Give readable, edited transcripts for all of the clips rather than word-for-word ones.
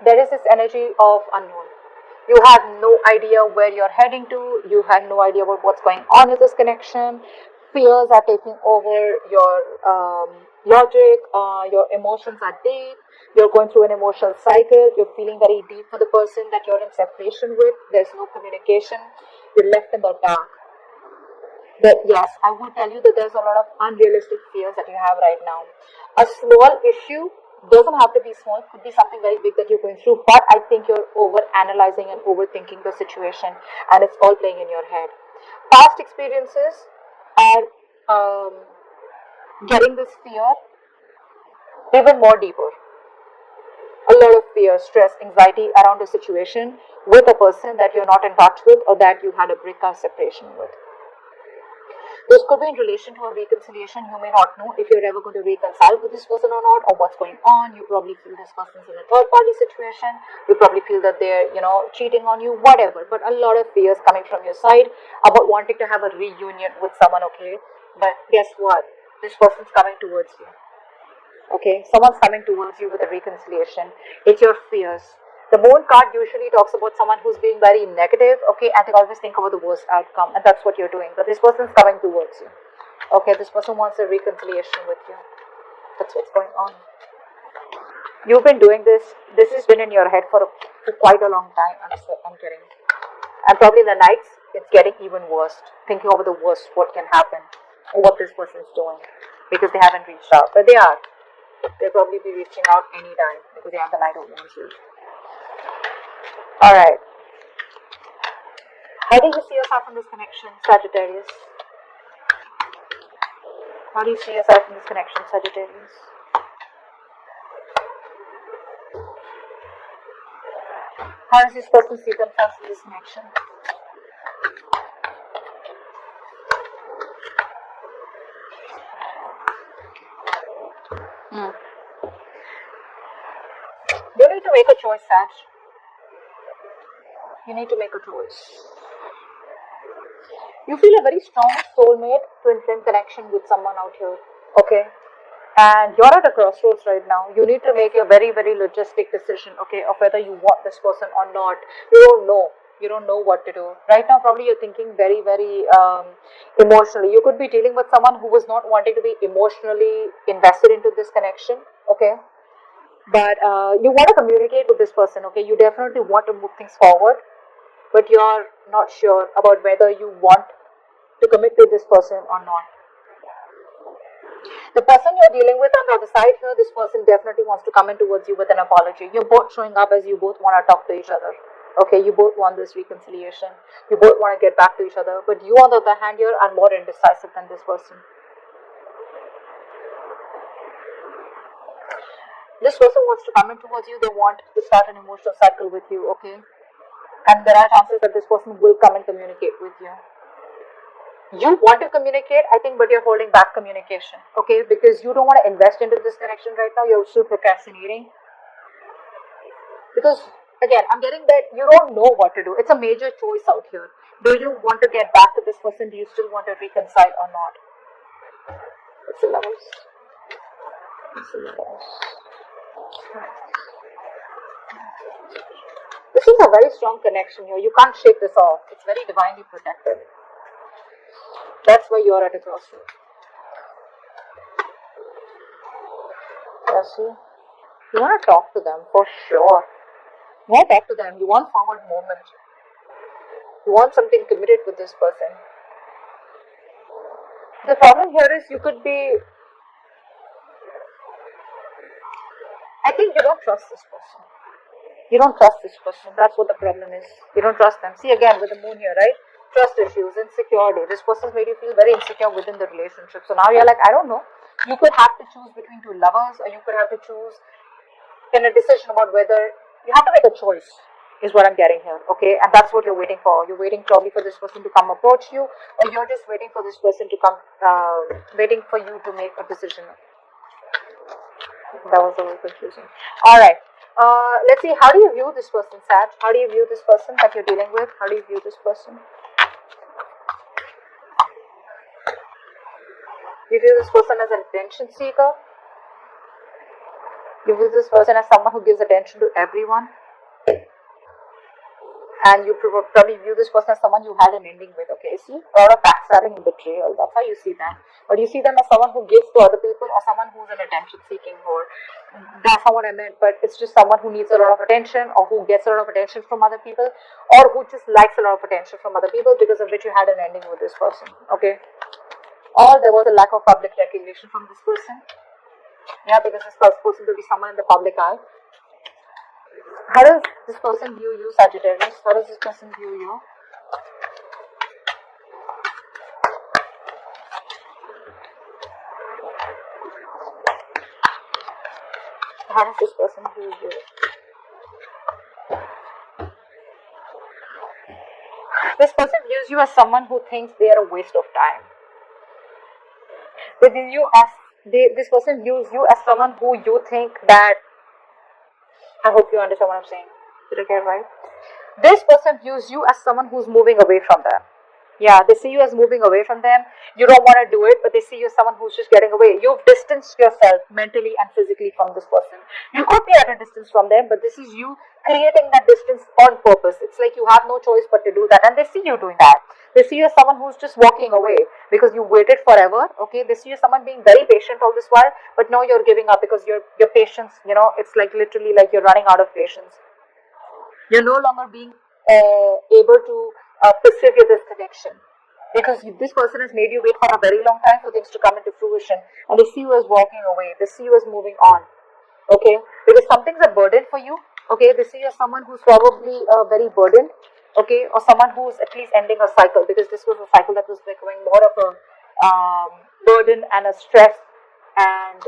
There is this energy of unknown. You have no idea where you're heading to. You have no idea about what's going on with this connection. Fears are taking over your logic. Your emotions are deep. You're going through an emotional cycle. You're feeling very deep for the person that you're in separation with. There's no communication. You're left in the dark. But yes, I would tell you that there's a lot of unrealistic fears that you have right now. A small issue doesn't have to be small, could be something very big that you're going through, but I think you're over analyzing and overthinking the situation, and it's all playing in your head. Past experiences are getting this fear even more deeper. A lot of fear, stress, anxiety around a situation with a person that you're not in touch with or that you had a breakup separation with. This could be in relation to a reconciliation. You may not know if you're ever going to reconcile with this person or not, or what's going on. You probably feel this person's in a third party situation. You probably feel that they're, cheating on you, whatever. But a lot of fears coming from your side about wanting to have a reunion with someone, okay? But guess what? This person's coming towards you. Okay, someone's coming towards you with a reconciliation. It's your fears. The moon card usually talks about someone who's being very negative, okay, and they always think about the worst outcome, and that's what you're doing. But this person's coming towards you. Okay, this person wants a reconciliation with you. That's what's going on. You've been doing this. This has been in your head for quite a long time. I'm kidding. And probably the nights, it's getting even worse. Thinking over the worst, what can happen, or what this person's doing, because they haven't reached out. But they are. They'll probably be reaching out anytime because they have the Knight of Wands here. Alright. How do you see yourself in this connection, Sagittarius? How do you see yourself in this connection, Sagittarius? How does this person see themselves in this connection? You need to make a choice, Sag. You need to make a choice. You feel a very strong soulmate, twin flame connection with someone out here. Okay? And you're at a crossroads right now. You need to make a very, very logistic decision, okay, of whether you want this person or not. You don't know. You don't know what to do. Right now, probably you're thinking very, very emotionally. You could be dealing with someone who was not wanting to be emotionally invested into this connection, okay? But you want to communicate with this person, okay? You definitely want to move things forward, but you're not sure about whether you want to commit to this person or not. The person you're dealing with on the other side here, this person definitely wants to come in towards you with an apology. You're both showing up as you both want to talk to each other. Okay, you both want this reconciliation. You both want to get back to each other. But you, on the other hand, here are more indecisive than this person. This person wants to come in towards you. They want to start an emotional cycle with you, okay? And there are chances that this person will come and communicate with you. You want to communicate, I think, but you're holding back communication, okay? Because you don't want to invest into this connection right now. You're still procrastinating. Because, again, I'm getting that you don't know what to do. It's a major choice out here. Do you want to get back to this person? Do you still want to reconcile or not? It's the Lovers. It's the Lovers. This is a very strong connection here. You can't shake this off. It's very divinely protected. That's why you're at a crossroad. Yes, you want to talk to them for sure. You want to talk to them. You want forward movement. You want something committed with this person. The problem here is you could be. I think you don't trust this person. You don't trust this person. That's what the problem is. You don't trust them. See, again, with the moon here, right? Trust issues, insecurity. This person's made you feel very insecure within the relationship. So now you're like, I don't know. You could have to choose between two lovers, or you could have to choose in a decision about whether you have to make a choice, is what I'm getting here, okay? And that's what you're waiting for. You're waiting probably for this person to come approach you, or you're just waiting for this person to come, waiting for you to make a decision. That was a little confusing. Alright. Let's see, how do you view this person, Sag? How do you view this person that you're dealing with? How do you view this person? You view this person as an attention seeker? You view this person as someone who gives attention to everyone, and you probably view this person as someone you had an ending with. Okay, see, a lot of backstabbing and betrayal. That's how you see them. But you see them as someone who gives to other people, or someone who's an attention-seeking whore. That's not what I meant. But it's just someone who needs a lot of attention, or who gets a lot of attention from other people, or who just likes a lot of attention from other people, because of which you had an ending with this person. Okay, or there was a lack of public recognition from this person. Yeah, because this person will be someone in the public eye. How does this person view you, Sagittarius? How does this person view you? How does this person view you? This person views you as someone who thinks they are a waste of time. This person views you as someone who you think that. I hope you understand what I'm saying. Did I get it right? This person views you as someone who's moving away from them. Yeah, they see you as moving away from them. You don't want to do it, but they see you as someone who's just getting away. You've distanced yourself mentally and physically from this person. You could be at a distance from them, but this is you creating that distance on purpose. It's like you have no choice but to do that, and they see you doing that. They see you as someone who's just walking away because you waited forever. Okay, they see you as someone being very patient all this while, but now you're giving up because your patience, it's like literally like you're running out of patience. You're no longer being able to persevere this connection because this person has made you wait for a very long time for things to come into fruition, and they see you as walking away. They see you as moving on. Okay, because something's a burden for you. Okay, they see you as someone who's probably very burdened. Okay, or someone who's at least ending a cycle, because this was a cycle that was becoming more of a burden and a stress, and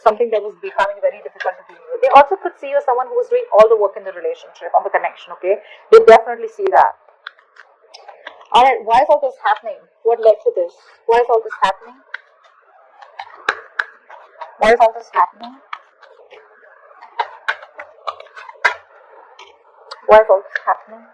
something that was becoming very difficult to deal with. They also could see you as someone who was doing all the work in the relationship, on the connection. Okay, they definitely see that. Alright, why is all this happening? What led to this? Why is all this happening? Why is all this happening? Why is all this happening?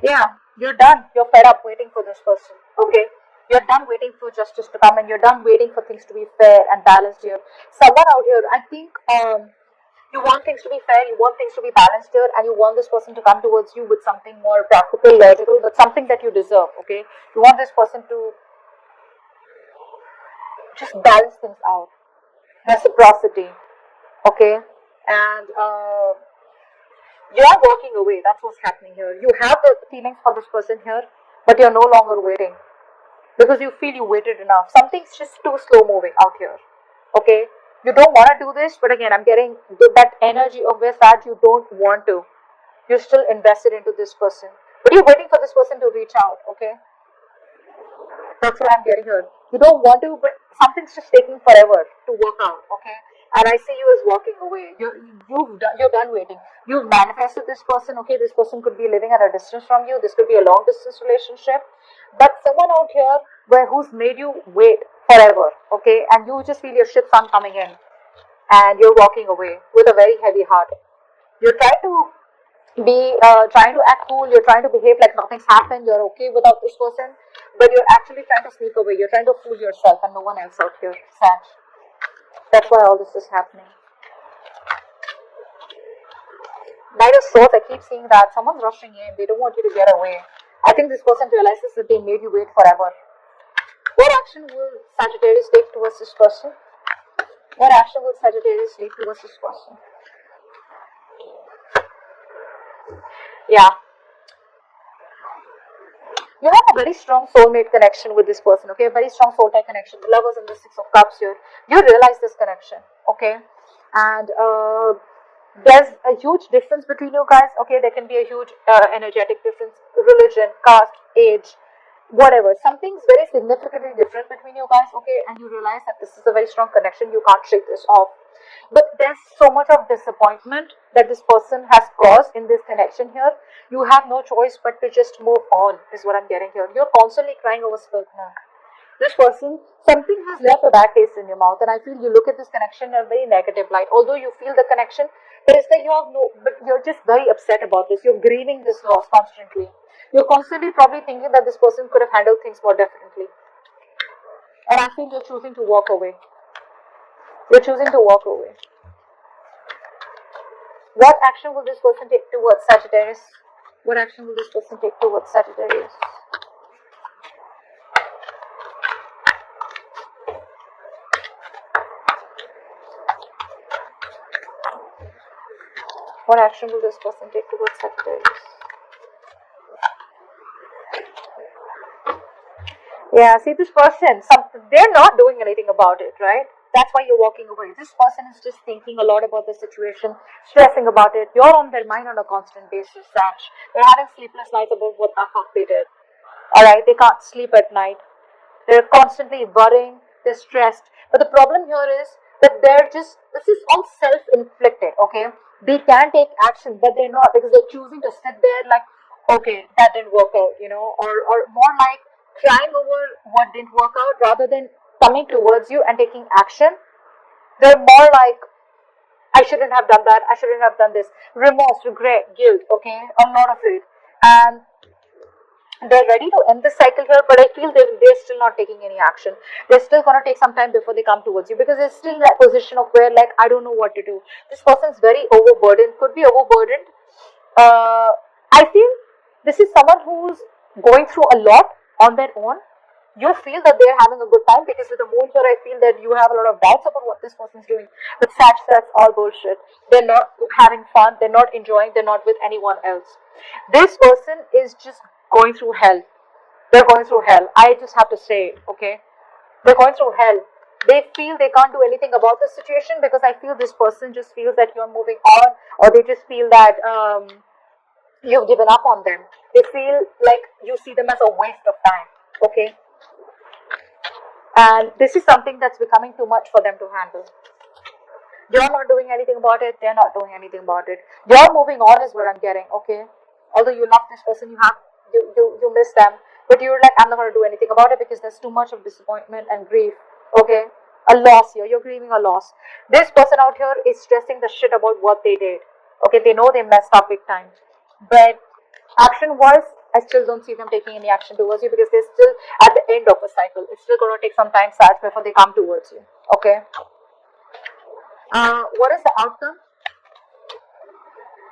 Yeah, you're done. You're fed up waiting for this person. Okay. You're done waiting for justice to come, and you're done waiting for things to be fair and balanced here. Someone out here, I think you want things to be fair, you want things to be balanced here, and you want this person to come towards you with something more practical, logical, but something that you deserve. Okay. You want this person to just balance things out. Reciprocity. Okay. And you are walking away. That's what's happening here. You have the feelings for this person here, but you're no longer waiting because you feel you waited enough. Something's just too slow moving out here. Okay, you don't want to do this, but again, I'm getting that energy of where sad you don't want to. You're still invested into this person, but you're waiting for this person to reach out. Okay, that's what I'm getting here. You don't want to, but something's just taking forever to work out. Okay, and I see you as walking away. You're done waiting. You've manifested this person. Okay, this person could be living at a distance from you. This could be a long distance relationship, but someone out here who's made you wait forever. Okay, and you just feel your ship's on coming in, and you're walking away with a very heavy heart. You're trying to act cool, you're trying to behave like nothing's happened, you're okay without this person, but you're actually trying to sneak away, you're trying to fool yourself and no one else out here, Sag. That's why all this is happening. Knight of Swords, I keep seeing that someone's rushing in, they don't want you to get away. I think this person realizes that they made you wait forever. What action will Sagittarius take towards this person? What action will Sagittarius take towards this person? Yeah. You have a very strong soulmate connection with this person, okay? A very strong soul tie connection. The Lovers and the Six of Cups here. You realize this connection, okay? And there's a huge difference between you guys, okay? There can be a huge energetic difference, religion, caste, age, whatever. Something's very significantly different between you guys, okay? And you realize that this is a very strong connection. You can't shake this off. But there's so much of disappointment that this person has caused in this connection here. You have no choice but to just move on, is what I'm getting here. You're constantly crying over spilled milk. This person, something has left a bad taste in your mouth, and I feel you look at this connection in a very negative light. Although you feel the connection, it is that you have no, but you're just very upset about this. You're grieving this loss constantly. You're constantly probably thinking that this person could have handled things more differently. And I feel you're choosing to walk away. You're choosing to walk away. What action will this person take towards Sagittarius? What action will this person take towards Sagittarius? What action will this person take towards Sagittarius? Yeah, see this person, they're not doing anything about it, right? That's why you're walking away. This person is just thinking a lot about the situation, stressing about it. You're on their mind on a constant basis, Sag. They're having sleepless nights about what the fuck they did. Alright, they can't sleep at night. They're constantly worrying, they're stressed. But the problem here is that this is all self inflicted, okay? They can take action, but they're not because they're choosing to sit there like, okay, that didn't work out, or more like crying over what didn't work out rather than coming towards you and taking action. They're more like, I shouldn't have done that, I shouldn't have done this. Remorse, regret, guilt, okay? A lot of it. And they're ready to end the cycle here, but I feel they're still not taking any action. They're still gonna take some time before they come towards you because they're still in that position of where, like, I don't know what to do. This person's very overburdened, could be overburdened. I feel this is someone who's going through a lot on their own. You feel that they're having a good time because with the moon here, I feel that you have a lot of doubts about what this person's doing. But that's all bullshit. They're not having fun, they're not enjoying, they're not with anyone else. This person is just going through hell. They're going through hell. I just have to say, okay? They're going through hell. They feel they can't do anything about the situation because I feel this person just feels that you're moving on, or they just feel that you've given up on them. They feel like you see them as a waste of time, okay? And this is something that's becoming too much for them to handle. You're not doing anything about it, they're not doing anything about it. You're moving on is what I'm getting, okay? Although you love this person, you miss them, but you're like, I'm not gonna do anything about it because there's too much of disappointment and grief, okay? A loss here, you're grieving a loss. This person out here is stressing the shit about what they did. Okay, they know they messed up big time. But action-wise, I still don't see them taking any action towards you because they're still at the end of a cycle. It's still gonna take some time, Sag, before they come towards you. Okay. What is the outcome?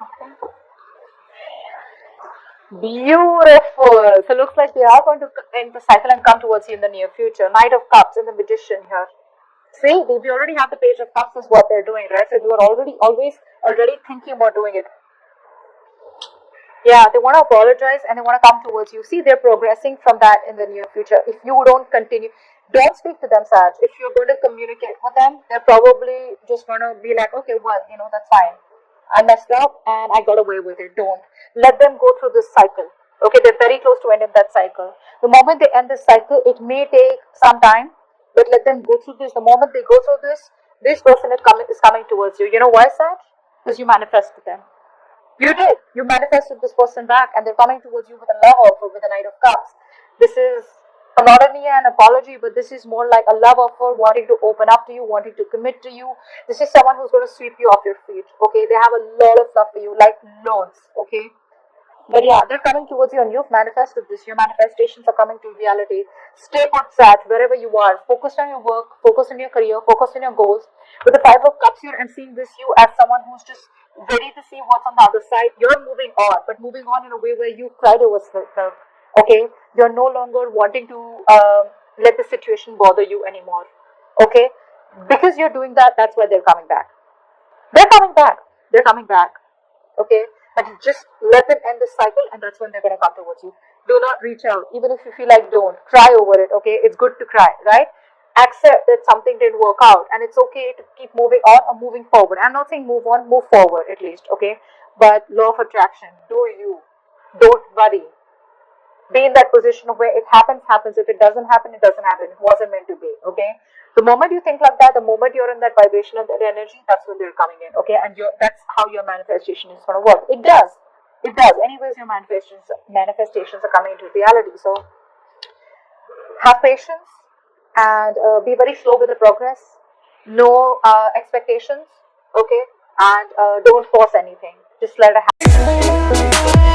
Okay. Beautiful. So looks like they are going to end the cycle and come towards you in the near future. Knight of Cups and the Magician here. See, we already have the Page of Cups is what they're doing, right? So you are already thinking about doing it. Yeah, they want to apologize and they want to come towards you. See, they're progressing from that in the near future. If you don't continue, don't speak to them, Sag. If you're going to communicate with them, they're probably just going to be like, okay, well, that's fine. I messed up and I got away with it. Don't. Let them go through this cycle. Okay, they're very close to ending that cycle. The moment they end this cycle, it may take some time, but let them go through this. The moment they go through this person is coming towards you. You know why, Sag? Because you manifested them. You did. You manifested this person back and they're coming towards you with a love offer with a Knight of Cups. This is not only an apology, but this is more like a love offer, wanting to open up to you, wanting to commit to you. This is someone who's going to sweep you off your feet. Okay, they have a lot of love for you, like loads. Okay. But yeah, they're coming towards you and you've manifested this. Your manifestations are coming to reality. Stay put, Sag, wherever you are. Focus on your work, focus on your career, focus on your goals. With the Five of Cups here, I'm seeing this you as someone who's just ready to see what's on the other side. You're moving on, but moving on in a way where you cried over yourself. Okay? You're no longer wanting to let the situation bother you anymore. Okay? Because you're doing that, that's why they're coming back. They're coming back. They're coming back. Okay? But just let them end this cycle and that's when they're going to come towards you. Do not reach out. Even if you feel like don't. Cry over it, okay? It's good to cry, right? Accept that something didn't work out and it's okay to keep moving on or moving forward. I'm not saying move on, move forward at least, okay? But law of attraction, do you. Don't worry. Be in that position of where it happens. If it doesn't happen, it doesn't happen. It wasn't meant to be, okay? The moment you think like that, the moment you're in that vibration and that energy, that's when they're coming in, okay? And that's how your manifestation is going to work. It does. It does. Anyways, your manifestations are coming into reality. So have patience, and be very slow with the progress. No expectations, okay, and don't force anything. Just let it happen.